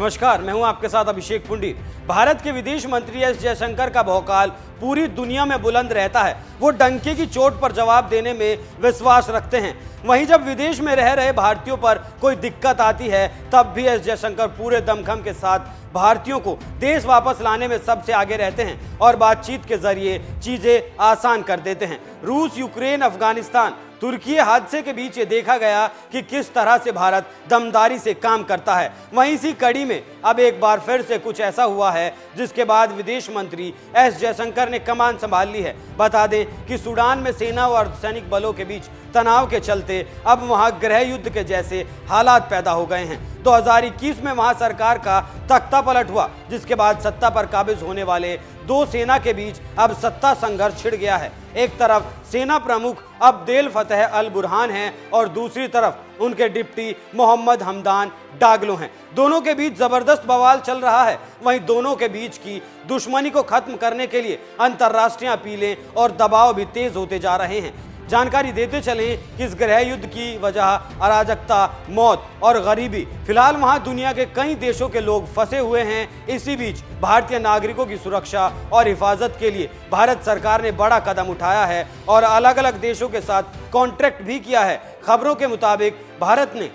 नमस्कार, मैं हूं आपके साथ अभिषेक पुंडीर। भारत के विदेश मंत्री एस जयशंकर का भौकाल पूरी दुनिया में बुलंद रहता है। वो डंके की चोट पर जवाब देने में विश्वास रखते हैं। वहीं जब विदेश में रह रहे भारतीयों पर कोई दिक्कत आती है तब भी एस जयशंकर पूरे दमखम के साथ भारतीयों को देश वापस लाने में सबसे आगे रहते हैं और बातचीत के जरिए चीजें आसान कर देते हैं। रूस, यूक्रेन, अफगानिस्तान, तुर्की हादसे के बीच ये देखा गया कि किस तरह से भारत दमदारी से काम करता है। वहीं इसी कड़ी में अब एक बार फिर से कुछ ऐसा हुआ है जिसके बाद विदेश मंत्री एस जयशंकर ने कमान संभाल ली है। बता दें कि सूडान में सेना और अर्धसैनिक बलों के बीच तनाव के चलते अब वहां गृह युद्ध के जैसे हालात पैदा हो गए हैं। 2021 में वहां सरकार का तख्ता पलट हुआ, जिसके बाद सत्ता पर काबिज होने वाले दो सेना के बीच अब सत्ता संघर्ष छिड़ गया है। एक तरफ सेना प्रमुख अब्देल फतेह अल बुरहान हैं और दूसरी तरफ उनके डिप्टी मोहम्मद हमदान डागलो हैं। दोनों के बीच जबरदस्त बवाल चल रहा है। वहीं दोनों के बीच की दुश्मनी को खत्म करने के लिए अंतर्राष्ट्रीय अपीलें और दबाव भी तेज होते जा रहे हैं। जानकारी देते चलें कि इस गृह युद्ध की वजह अराजकता, मौत और गरीबी। फिलहाल वहां दुनिया के कई देशों के लोग फंसे हुए हैं। इसी बीच भारतीय नागरिकों की सुरक्षा और हिफाजत के लिए भारत सरकार ने बड़ा कदम उठाया है और अलग अलग देशों के साथ कॉन्ट्रैक्ट भी किया है। खबरों के मुताबिक भारत ने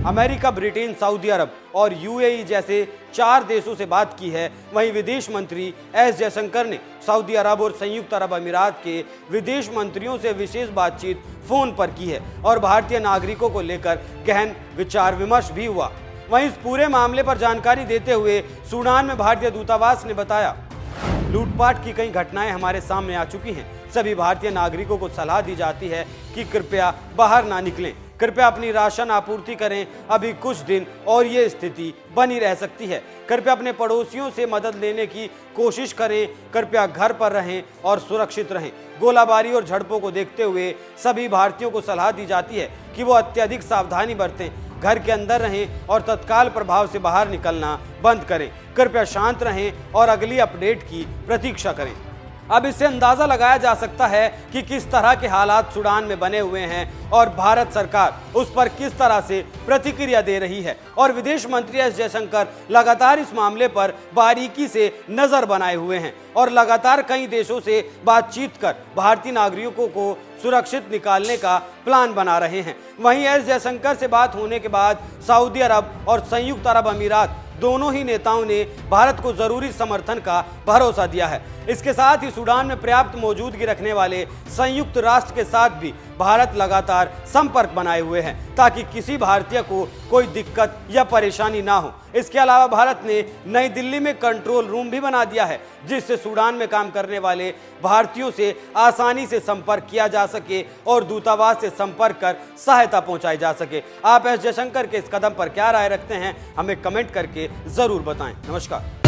अमेरिका, ब्रिटेन, सऊदी अरब और यूएई जैसे 4 देशों से बात की है। वहीं विदेश मंत्री एस जयशंकर ने सऊदी अरब और संयुक्त अरब अमीरात के विदेश मंत्रियों से विशेष बातचीत फोन पर की है और भारतीय नागरिकों को लेकर गहन विचार विमर्श भी हुआ। वहीं इस पूरे मामले पर जानकारी देते हुए सूडान में भारतीय दूतावास ने बताया, लूटपाट की कई घटनाएं हमारे सामने आ चुकी हैं। सभी भारतीय नागरिकों को सलाह दी जाती है कि कृपया बाहर ना निकलें, कृपया अपनी राशन आपूर्ति करें। अभी कुछ दिन और ये स्थिति बनी रह सकती है। कृपया अपने पड़ोसियों से मदद लेने की कोशिश करें। कृपया घर पर रहें और सुरक्षित रहें। गोलाबारी और झड़पों को देखते हुए सभी भारतीयों को सलाह दी जाती है कि वो अत्यधिक सावधानी बरतें, घर के अंदर रहें और तत्काल प्रभाव से बाहर निकलना बंद करें। कृपया शांत रहें और अगली अपडेट की प्रतीक्षा करें। अब इससे अंदाजा लगाया जा सकता है कि किस तरह के हालात सूडान में बने हुए हैं और भारत सरकार उस पर किस तरह से प्रतिक्रिया दे रही है। और विदेश मंत्री एस जयशंकर लगातार इस मामले पर बारीकी से नजर बनाए हुए हैं और लगातार कई देशों से बातचीत कर भारतीय नागरिकों को सुरक्षित निकालने का प्लान बना रहे हैं। वहीं एस जयशंकर से बात होने के बाद सऊदी अरब और संयुक्त अरब अमीरात दोनों ही नेताओं ने भारत को जरूरी समर्थन का भरोसा दिया है। इसके साथ ही सूडान में पर्याप्त मौजूदगी रखने वाले संयुक्त राष्ट्र के साथ भी भारत लगातार संपर्क बनाए हुए हैं ताकि किसी भारतीय को कोई दिक्कत या परेशानी ना हो। इसके अलावा भारत ने नई दिल्ली में कंट्रोल रूम भी बना दिया है जिससे सूडान में काम करने वाले भारतीयों से आसानी से संपर्क किया जा सके और दूतावास से संपर्क कर सहायता पहुंचाई जा सके। आप एस जयशंकर के इस कदम पर क्या राय रखते हैं, हमें कमेंट करके जरूर बताएं। नमस्कार।